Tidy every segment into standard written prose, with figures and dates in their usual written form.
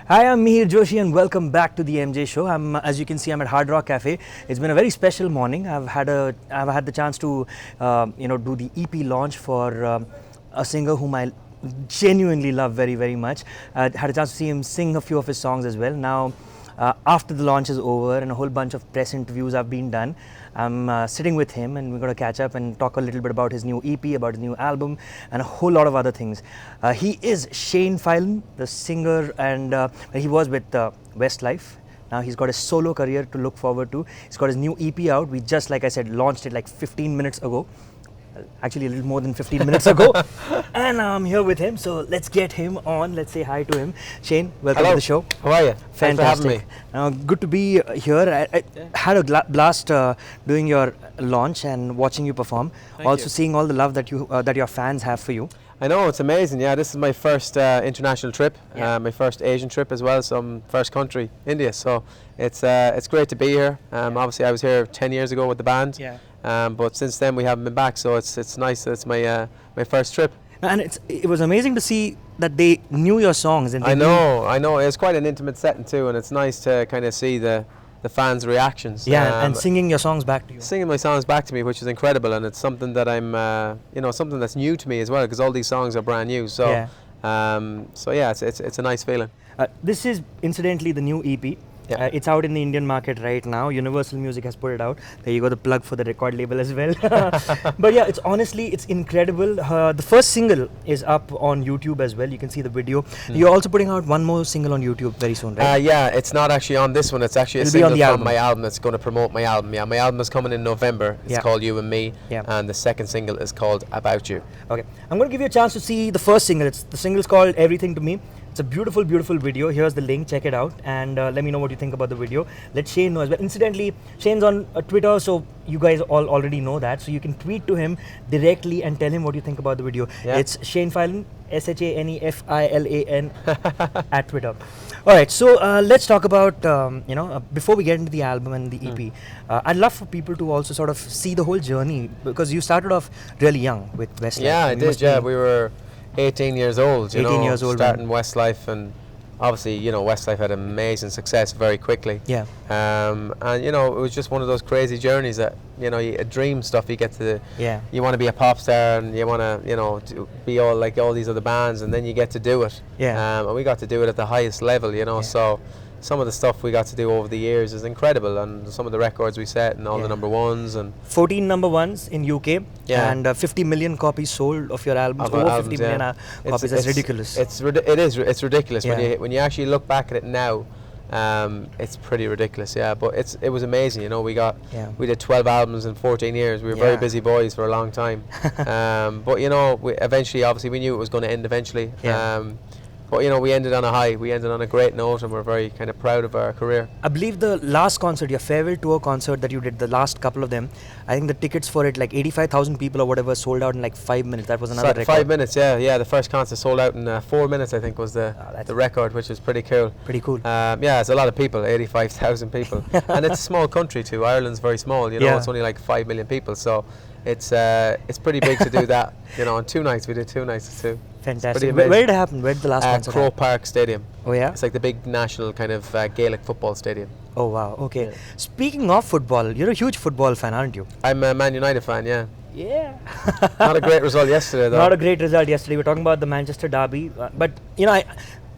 Hi, I'm Mihir Joshi and welcome back to the MJ Show. As you can see, I'm at Hard Rock Cafe. It's been a very special morning. I've had the chance to, do the EP launch for a singer whom I genuinely love very, very much. I had a chance to see him sing a few of his songs as well. Now, after the launch is over and a whole bunch of press interviews have been done, I'm sitting with him and we're going to catch up and talk a little bit about his new EP, about his new album, and a whole lot of other things. He is Shane Filan, the singer, and he was with Westlife. Now he's got a solo career to look forward to. He's got his new EP out. We just, like I said, launched it like 15 minutes ago. Actually, a little more than 15 minutes ago. And I'm here with him, so let's get him on. Let's say hi to him. Shane, welcome to the show. How are you? Fantastic. Thanks for having me. Good to be here. I had a blast doing your launch and watching you perform. Thank you. Seeing all the love that your fans have for you. I know, it's amazing. Yeah, this is my first international trip, my first Asian trip as well, so first country, India. So it's great to be here. Obviously, I was here 10 years ago with the band. Yeah. But since then we haven't been back, so it's nice. It's my first trip. And it was amazing to see that they knew your songs. And I know. It's quite an intimate setting too, and it's nice to kind of see the fans' reactions. Yeah, and singing your songs back to you. Singing my songs back to me, which is incredible, and it's something that I'm, something that's new to me as well, because all these songs are brand new. So, it's a nice feeling. This is incidentally the new EP. Yeah. It's out in the Indian market right now. Universal Music has put it out. There you go, the plug for the record label as well. But yeah, it's incredible. The first single is up on YouTube as well. You can see the video. You're also putting out one more single on YouTube very soon, right? Yeah, it's not actually on this one. It's actually a single from my album that's going to promote my album. Yeah, my album is coming in November. It's called You and Me. Yeah. And the second single is called About You. Okay, I'm going to give you a chance to see the first single. The single's called Everything to Me. It's a beautiful, beautiful video. Here's the link. Check it out and let me know what you think about the video. Let Shane know as well. Incidentally, Shane's on Twitter, so you guys all already know that. So you can tweet to him directly and tell him what you think about the video. Yeah. It's Shane Filan, ShaneFilan at Twitter. All right, so let's talk about, before we get into the album and the EP, I'd love for people to also sort of see the whole journey, because you started off really young with Westlife. Yeah, I did. Yeah, we were 18 years old, starting Westlife, and obviously, Westlife had amazing success very quickly. Yeah. And it was just one of those crazy journeys that, a dream stuff you get to. Yeah. You want to be a pop star, and you want to, be all like all these other bands, and then you get to do it. Yeah. And we got to do it at the highest level, so some of the stuff we got to do over the years is incredible, and some of the records we set and all the number ones, and 14 number ones in UK, and 50 million copies sold of your albums. Over 50 million copies. That's ridiculous. It's ridiculous. Yeah. When you actually look back at it now. It's pretty ridiculous, but it was amazing. We did 12 albums in 14 years. We were very busy boys for a long time. But eventually, obviously, we knew it was going to end eventually. But we ended on a high. We ended on a great note, and we're very kind of proud of our career. I believe the last concert, your farewell tour concert that you did, the last couple of them, I think the tickets for it, like 85,000 people or whatever, sold out in like 5 minutes. That was another record. 5 minutes, yeah. The first concert sold out in 4 minutes, I think, was the record, which is pretty cool. Pretty cool. It's a lot of people, 85,000 people, and it's a small country too. Ireland's very small. It's only like 5 million people, so it's pretty big to do that. On 2 nights, we did 2 nights too. Fantastic. Where did it happen? Where did the last concert Crow Park Stadium. Oh yeah? It's like the big national kind of Gaelic football stadium. Oh wow, okay. Yeah. Speaking of football, you're a huge football fan, aren't you? I'm a Man United fan, yeah. Yeah. Not a great result yesterday though. Not a great result yesterday. We're talking about the Manchester derby. But,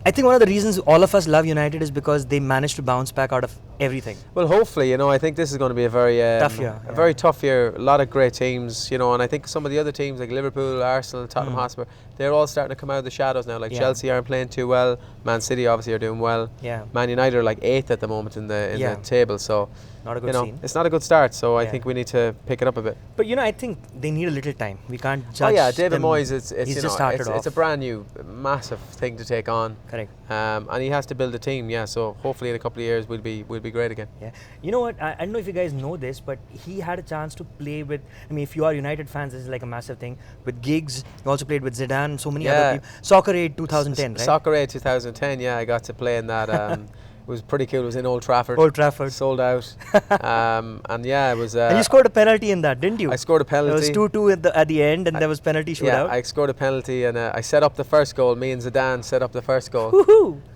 I think one of the reasons all of us love United is because they managed to bounce back out of everything. Well, hopefully, I think this is going to be a very tough year. Very tough year. A lot of great teams, and I think some of the other teams like Liverpool, Arsenal, Tottenham Hotspur, they're all starting to come out of the shadows now. Like Chelsea aren't playing too well. Man City obviously are doing well. Yeah. Man United are like 8th at the moment in the table. So not a good scene. It's not a good start. So I think we need to pick it up a bit. But I think they need a little time. We can't judge. David Moyes. He's just started off. It's a brand new, massive thing to take on. Correct. And he has to build a team. Yeah. So hopefully in a couple of years we'll be great again. Yeah. You know what? I don't know if you guys know this, but he had a chance to play with. I mean, if you are United fans, this is like a massive thing. With Giggs, he also played with Zidane, so many other people. Soccer Aid 2010, right? Soccer Aid 2010. Yeah, I got to play in that. was pretty cool. It was in Old Trafford. Old Trafford. Sold out. And yeah, it was. And you scored a penalty in that, didn't you? I scored a penalty. It was 2-2 at the end, and there was penalty shootout. Yeah, I scored a penalty, and I set up the first goal. Me and Zidane set up the first goal,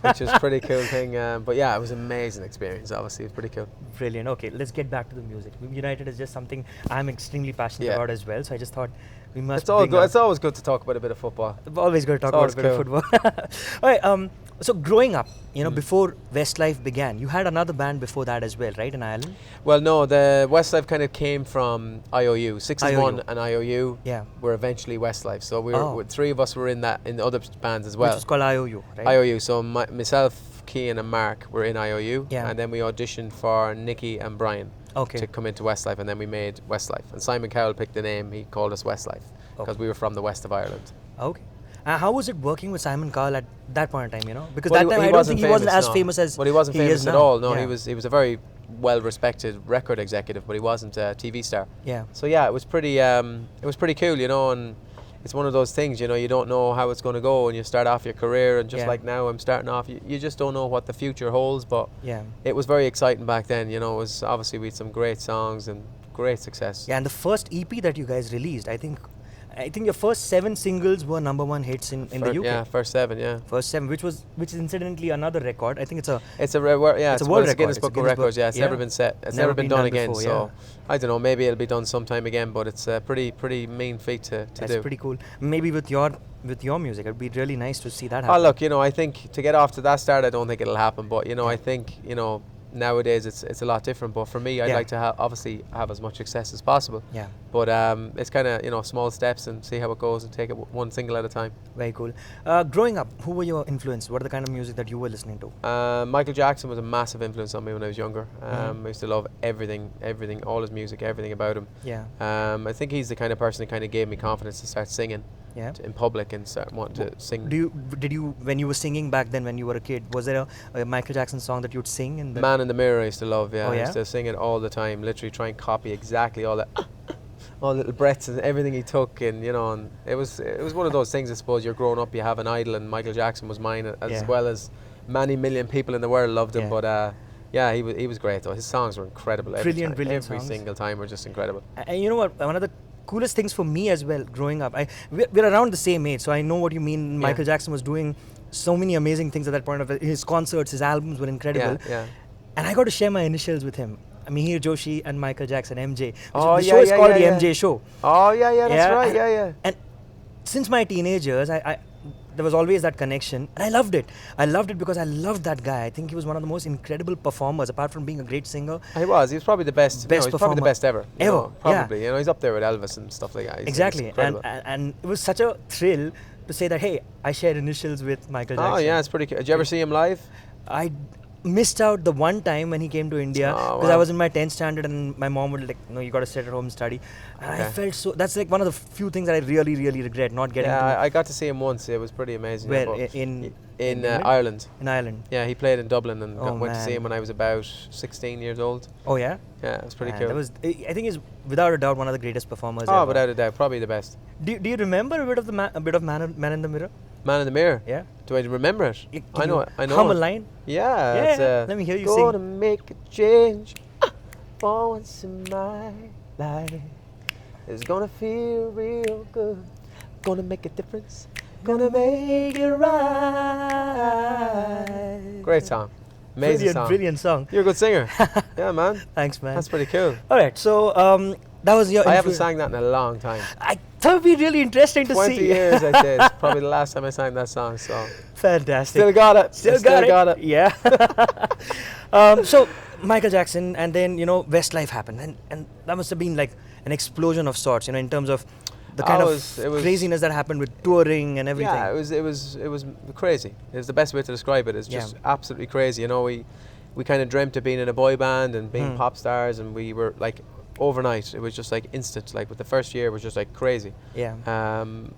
which was a pretty cool thing. But yeah, it was an amazing experience. Obviously, it was pretty cool. Brilliant. Okay, let's get back to the music. United is just something I'm extremely passionate about as well. So I just thought we must. It's all good. It's always good to talk about a bit of football. Always good to talk about a bit of football. All right. So growing up, before Westlife began, you had another band before that as well, right, in Ireland? Well, no, the Westlife kind of came from IOU. 6-1 and IOU were eventually Westlife. So we were three of us were in the other bands as well. Which was called IOU, right? IOU. So myself, Cian and Mark were in IOU, Yeah. and then we auditioned for Nicky and Brian to come into Westlife, and then we made Westlife. And Simon Cowell picked the name. He called us Westlife because we were from the west of Ireland. Okay. How was it working with Simon Cowell at that point in time, Because Well, that time I don't think he wasn't as famous as Well, he wasn't he famous is at now. all. No, Yeah. he was a very well-respected record executive, but he wasn't a TV star. Yeah. So yeah, it was pretty cool, and it's one of those things, you don't know how it's going to go, and you start off your career, and just like now I'm starting off, you just don't know what the future holds, but it was very exciting back then, it was obviously we had some great songs and great success. Yeah, and the first EP that you guys released, I think your first 7 singles were #1 hits in the UK. Yeah, first 7, yeah. First 7, which is incidentally another record. I think it's a world record. Guinness It's a Book of Records. Yeah, it's never been set. It's never been done again. Before, so I don't know. Maybe it'll be done sometime again. But it's a pretty mean feat to do. That's pretty cool. Maybe with your music, it'd be really nice to see that happen. Oh look, I think to get off to that start, I don't think it'll happen. But I think nowadays it's a lot different. But for me, I'd like to obviously have as much success as possible. Yeah. But it's kind of small steps and see how it goes and take it one single at a time. Very cool. Growing up, who were your influence? What are the kind of music that you were listening to? Michael Jackson was a massive influence on me when I was younger. I used to love everything, all his music, everything about him. Yeah. I think he's the kind of person that kind of gave me confidence to start singing. Yeah. In public and start wanting to sing. Did you when you were singing back then when you were a kid, was there a Michael Jackson song that you'd sing in the Man in the Mirror I used to love, yeah. Oh, yeah? I used to sing it all the time, literally try and copy exactly all the all little breaths and everything he took, and and it was one of those things, I suppose. You're growing up, you have an idol, and Michael Jackson was mine, as well as many million people in the world loved him. But yeah, he was great though. His songs were incredible. Brilliant every songs. single time were just incredible. And you know what? One of the coolest things for me as well, growing up, we're around the same age, so I know what you mean. Michael Jackson was doing so many amazing things at that point of his concerts, his albums were incredible. Yeah. And I got to share my initials with him. Mihir Joshi and Michael Jackson, MJ. The yeah, show is called the yeah. MJ Show. Oh yeah, that's right. Yeah. And since my teenage years, there was always that connection, and I loved it. I loved it because I loved that guy. I think he was one of the most incredible performers, apart from being a great singer. He was probably the best. He's probably the best ever. Probably. Yeah. He's up there with Elvis and stuff like that. Exactly. And it was such a thrill to say that, hey, I share initials with Michael Jackson. Oh yeah, it's pretty cool. Did you ever see him live? I missed out the one time when he came to India because I was in my 10th standard and my mom would you got to sit at home and study. And I felt so, that's like one of the few things that I really, really regret not getting to. I got to see him once. It was pretty amazing. Where? In Ireland. In Ireland. Yeah, he played in Dublin and went to see him when I was about 16 years old. Oh yeah? Yeah, it was pretty cool. I think he's without a doubt one of the greatest performers ever. Oh, without a doubt, probably the best. Do you remember a bit of Man in the Mirror? Man in the Mirror? Yeah. Do I remember it? I know it. Hum a line? Yeah. Let me hear you gonna sing. Make a change for once in my life. It's gonna feel real good. Gonna make a difference. Gonna make it right. Great song. Amazing song. Brilliant song. You're a good singer. Yeah, man. Thanks, man. That's pretty cool. All right, so that was your. I haven't sang that in a long time. I thought it'd be really interesting to 20 see. 20 years, I'd say. It's probably the last time I sang that song. So fantastic. Still got it. Still got it. Yeah. So Michael Jackson, and then Westlife happened, and that must have been like an explosion of sorts, in terms of the kind of craziness that happened with touring and everything. Yeah, it was crazy. It's the best way to describe it. It's just absolutely crazy. We kind of dreamt of being in a boy band and being pop stars, and we were like overnight. It was just like instant. Like with the first year, it was just like crazy. Yeah. And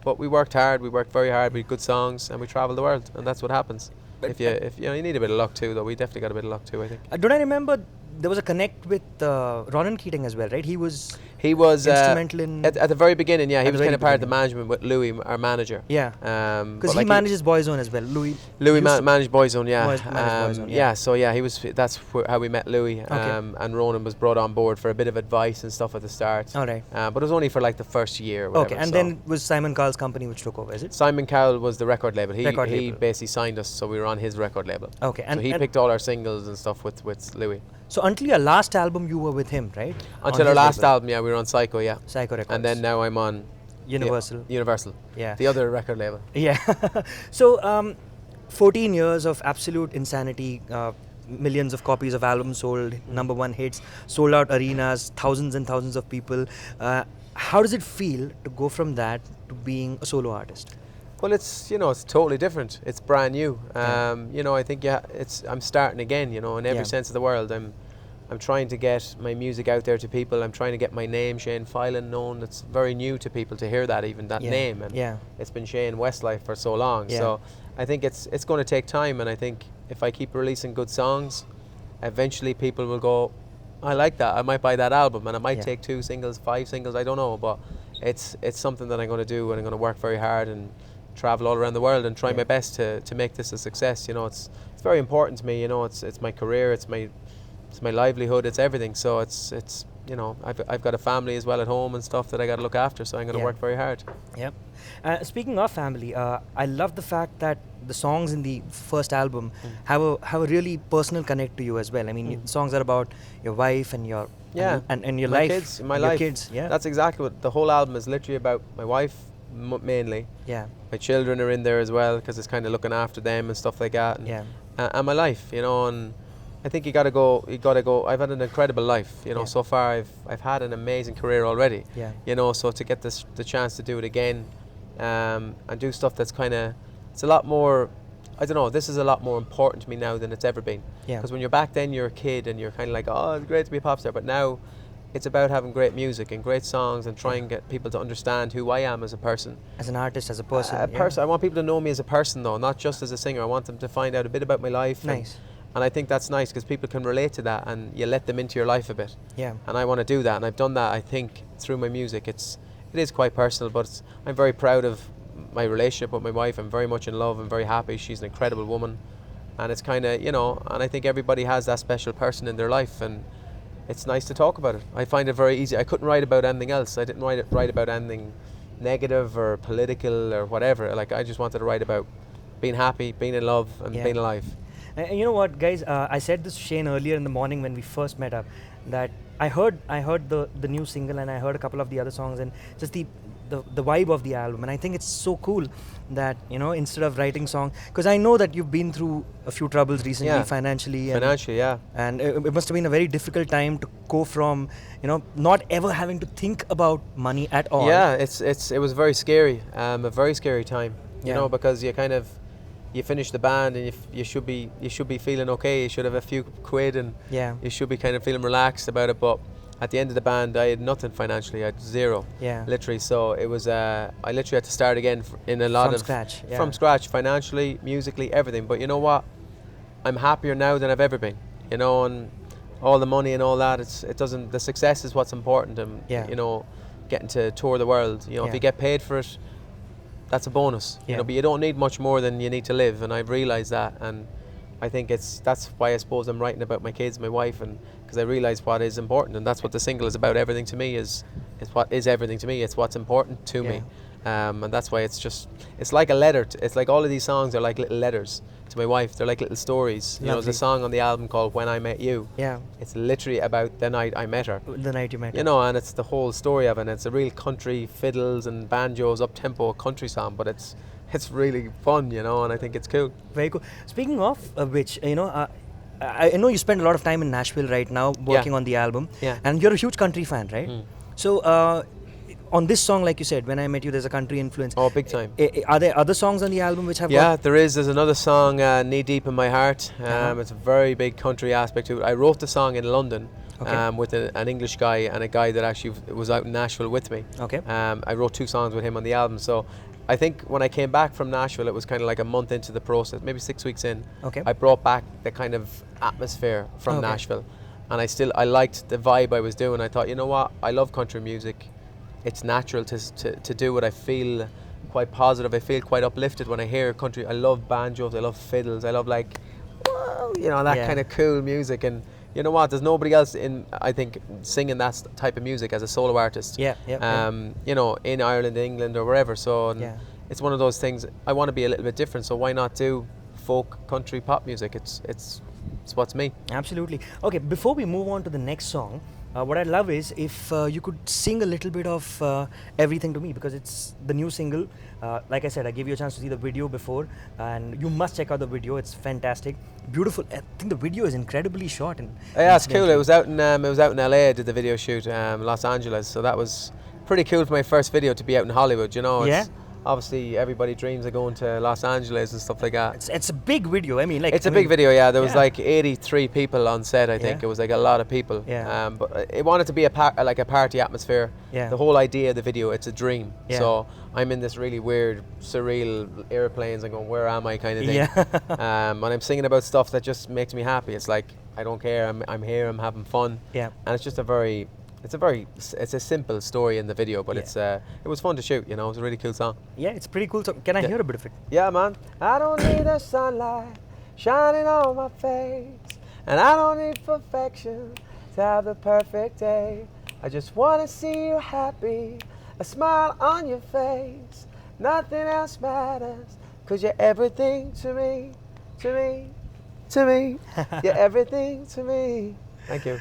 but we worked hard. We worked very hard. We had good songs, and we traveled the world, and that's what happens. If you need a bit of luck too, though. We definitely got a bit of luck too, I think. Don't I remember there was a connect with Ronan Keating as well, right? He was He was instrumental in at the very beginning. Yeah, he at was the kind very of part of the beginning. management with Louis, our manager. Yeah. But Because he manages Boyzone as well. Louis managed Boyzone. Yeah. managed Boyzone. Yeah. So yeah, he was. That's how we met Louis. Okay. And Ronan was brought on board for a bit of advice and stuff at the start. All right. But it was only for like the first year. Or whatever, Okay. And then it was Simon Cowell's company which took over, is it? Simon Cowell was the record label. He label. basically signed us, so we were on his record label. Okay. So he picked all our singles and stuff with Louis. So until your last album, you were with him, right? Until our last album, yeah, we were on Psycho, yeah. Psycho Records. And then now I'm on Universal. Universal. Yeah. The other record label. Yeah. So 14 years of absolute insanity, millions of copies of albums sold, #1 hits, sold out arenas, thousands and thousands of people. How does it feel to go from that to being a solo artist? Well, it's it's totally different. It's brand new. I think I'm starting again. In every sense of the word. I'm trying to get my music out there to people. I'm trying to get my name, Shane Filan, known. It's very new to people to hear that name. And it's been Shane Westlife for so long. Yeah. So I think it's going to take time. And I think if I keep releasing good songs, eventually people will go, I like that. I might buy that album, and it might take 2 singles, 5 singles. I don't know, but it's something that I'm going to do, and I'm going to work very hard and travel all around the world and try my best to make this a success. It's very important to me. It's my career, it's my livelihood, it's everything. So it's I've got a family as well at home and stuff that I got to look after. So I'm going to work very hard. Yep. Speaking of family, I love the fact that the songs in the first album have a really personal connect to you as well. I mean, songs are about your wife and your and your life, kids, your life. kids. Yeah. That's exactly what the whole album is. Literally about my wife mainly. Yeah. My children are in there as well because it's kind of looking after them and stuff like that. And my life, and I think you got to go. I've had an incredible life, So far, I've had an amazing career already. Yeah. So to get the chance to do it again, and do stuff that's it's a lot more. I don't know. This is a lot more important to me now than it's ever been. Yeah. Because when you're back then, you're a kid and you're kind of like, oh, it's great to be a pop star. But now, it's about having great music and great songs and trying to get people to understand who I am as a person. As an artist, as a person. I want people to know me as a person, though, not just as a singer. I want them to find out a bit about my life. Nice. And I think that's nice because people can relate to that and you let them into your life a bit. Yeah. And I want to do that, and I've done that, I think, through my music. It is quite personal, but I'm very proud of my relationship with my wife. I'm very much in love. I'm very happy. She's an incredible woman. And it's kind of, and I think everybody has that special person in their life, and it's nice to talk about it. I find it very easy. I couldn't write about anything else. I didn't write about anything negative or political or whatever. Like, I just wanted to write about being happy, being in love, and being alive. And you know what, guys? I said this to Shane earlier in the morning when we first met up, that I heard the new single and I heard a couple of the other songs and just the vibe of the album, and I think it's so cool that instead of writing song, because I know that you've been through a few troubles recently financially, and it must have been a very difficult time to go from not ever having to think about money at all. It was very scary, a very scary time, because you finish the band and you should be feeling okay. You should have a few quid and you should be kind of feeling relaxed about it, but at the end of the band, I had nothing financially. I had zero, literally. So it was I literally had to start again from scratch, financially, musically, everything. But you know what? I'm happier now than I've ever been. And all the money and all that. The success is what's important, and getting to tour the world. If you get paid for it, that's a bonus. But you don't need much more than you need to live, and I've realised that. And I think that's why I suppose I'm writing about my kids, my wife, and because I realise what is important, and that's what the single is about. Everything to me is what is everything to me. It's what's important to me, and that's why it's like a letter. It's like all of these songs are like little letters to my wife. They're like little stories. There's a song on the album called "When I Met You." Yeah, it's literally about the night I met her. The night you met her. And it's the whole story of it. And it's a real country fiddles and banjos, up tempo country song, but it's really fun, and I think it's cool. Very cool. Speaking of which, I know you spend a lot of time in Nashville right now working on the album, and you're a huge country fan, right? So on this song, like you said, When I Met You, there's a country influence. Oh, big time. Are there other songs on the album which have there is. There's another song, Knee Deep in My Heart. It's a very big country aspect to it. I wrote the song in London. With an English guy and a guy that actually was out in Nashville with me. I wrote 2 songs with him on the album. So I think when I came back from Nashville, it was kind of like a month into the process, maybe 6 weeks in. I brought back the kind of atmosphere from Nashville. and I liked the vibe I was doing. I thought, you know what, I love country music. It's natural to do it. I feel quite positive. I feel quite uplifted when I hear country. I love banjos. I love fiddles. I love like, whoa, you know, that kind of cool music. And you know what? There's nobody else I think, singing that type of music as a solo artist. You know, in Ireland, England, or wherever. So it's one of those things. I want to be a little bit different. So why not do folk, country, pop music? It's what's me. Absolutely. Okay, before we move on to the next song, what I'd love is if you could sing a little bit of Everything to Me, because it's the new single. Like I said, I gave you a chance to see the video before, and you must check out the video. It's fantastic, beautiful. I think the video is incredibly shot. And yeah, it's cool. It was out in LA. I did the video shoot, Los Angeles. So that was pretty cool for my first video to be out in Hollywood. You know, obviously everybody dreams of going to Los Angeles and stuff like that. It's a big video. I mean, like, it's a big video. Yeah, there was like 83 people on set. I think it was like a lot of people. But it wanted to be like a party atmosphere. The whole idea of the video, it's a dream. So I'm in this really weird, surreal airplanes and going, where am I, kind of thing. And I'm singing about stuff that just makes me happy. It's like, I don't care. I'm here. I'm having fun. And it's just it's a simple story in the video, but it was fun to shoot, you know. It was a really cool song. Yeah, it's pretty cool. So can I hear a bit of it? Yeah, man. I don't need the sunlight shining on my face, and I don't need perfection to have the perfect day. I just want to see you happy, a smile on your face. Nothing else matters, 'cause you're everything to me, to me, to me. You're everything to me. Thank you.